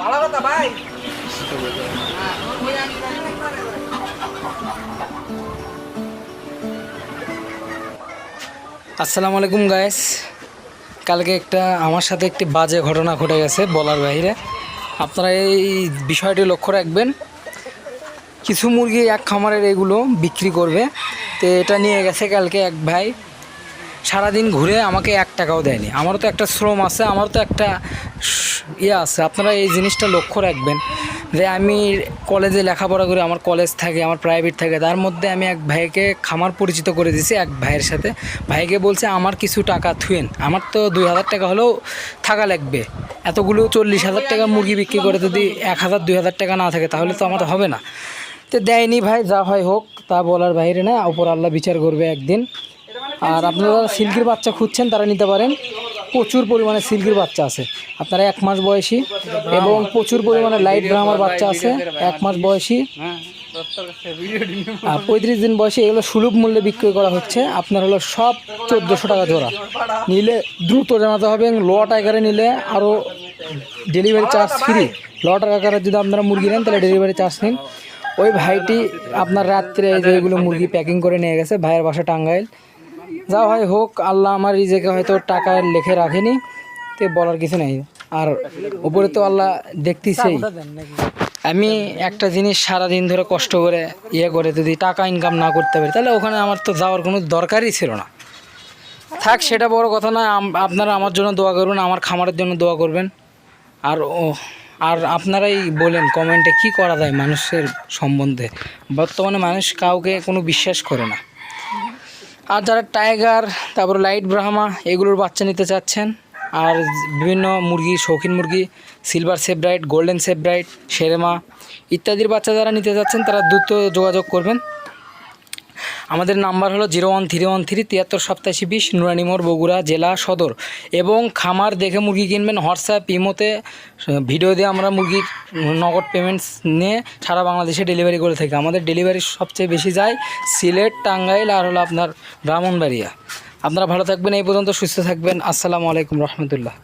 আসসালামু আলাইকুম গাইস, কালকে আমার সাথে একটি বাজে ঘটনা ঘটে গেছে বলার বাইরে। আপনারা এই বিষয়টি লক্ষ্য রাখবেন। কিছু মুরগি এক খামারের এগুলো বিক্রি করবে, তো এটা নিয়ে গেছে কালকে এক ভাই। সারাদিন ঘুরে আমাকে 1 টাকাও দেয়নি। আমারও তো একটা শ্রম আছে, আমারও তো একটা আছে। আপনারা এই জিনিসটা লক্ষ্য রাখবেন যে আমি কলেজে লেখাপড়া করি, আমার কলেজ থাকে, আমার প্রাইভেট থাকে, তার মধ্যে আমি এক ভাইকে খামার পরিচিত করে দিয়েছি এক ভাইয়ের সাথে। ভাইকে বলছে আমার কিছু টাকা থুয়েন, আমার তো 2000 টাকা হলেও থাকা লাগবে। এতগুলো 40,000 টাকা মুরগি বিক্রি করে যদি 1000-2000 টাকা না থাকে তাহলে তো আমার হবে না। তো দেয়নি ভাই, যা হয় হোক, তা বলার বাইরে না, ওপর আল্লাহ বিচার করবে একদিন। আর আপনারা যারা সিল্কির বাচ্চা খুঁজছেন তারা নিতে পারেন, প্রচুর পরিমাণে সিল্কির বাচ্চা আছে। আপনারা 1 মাস বয়সী এবং প্রচুর পরিমাণে লাইট ব্রাহ্মার বাচ্চা আছে 1 মাস বয়সী আর 35 দিন বয়সী। এগুলো সুলভ মূল্যে বিক্রি করা হচ্ছে। আপনার হলো সব 1400 টাকা জোড়া। নিলে দ্রুত জানাতে হবে। লট আকারে নিলে আরও ডেলিভারি চার্জ ফ্রি। লট আকারে যদি আপনারা মুরগি নেন তাহলে ডেলিভারি চার্জ নিন। ওই ভাইটি আপনার রাত্রে যেগুলো মুরগি প্যাকিং করে নিয়ে গেছে, ভাইয়ের বাসা টাঙ্গাইল। যা হয় হোক, আল্লাহ আমার রিজেকে হয়তো টাকা লেখে রাখেনি, তো বলার কিছু নেই। আর উপরে তো আল্লাহ দেখতেছেই। আমি একটা জিনিস সারাদিন ধরে কষ্ট করে করে যদি টাকা ইনকাম না করতে পারি তাহলে ওখানে আমার তো যাওয়ার কোনো দরকারই ছিল না। থাক, সেটা বড় কথা না। আপনারা আমার জন্য দোয়া করবেন, আমার খামারের জন্য দোয়া করবেন। আর আপনারাই বলেন কমেন্টে কি করা যায় মানুষের সম্বন্ধে। বর্তমানে মানুষ কাউকে কোনো বিশ্বাস করে না। আর যারা টাইগার, তারপর লাইট ব্রাহ্মা এগুলোর বাচ্চা নিতে চাচ্ছেন, আর বিভিন্ন মুরগি, শৌখিন মুরগি, সিলভার সেব্রাইট, গোল্ডেন সেব্রাইট, শেরেমা ইত্যাদির বাচ্চা যারা নিতে চাচ্ছেন তারা দ্রুত যোগাযোগ করবেন। আমাদের নাম্বার হলো 01313 738720, নুরানি মোড়, বগুড়া জেলা সদর। এবং খামার দেখে মুরগি কিনবেন। হোয়াটসঅ্যাপ, ইমোতে ভিডিও দিয়ে আমরা মুরগির নগদ পেমেন্টস নিয়ে সারা বাংলাদেশে ডেলিভারি করে থাকি। আমাদের ডেলিভারি সবচেয়ে বেশি যায় সিলেট, টাঙ্গাইল আর হলো আপনার ব্রাহ্মণবাড়িয়া। আপনারা ভালো থাকবেন, এই পর্যন্ত সুস্থ থাকবেন। আসসালামু আলাইকুম রহমতুল্লাহ।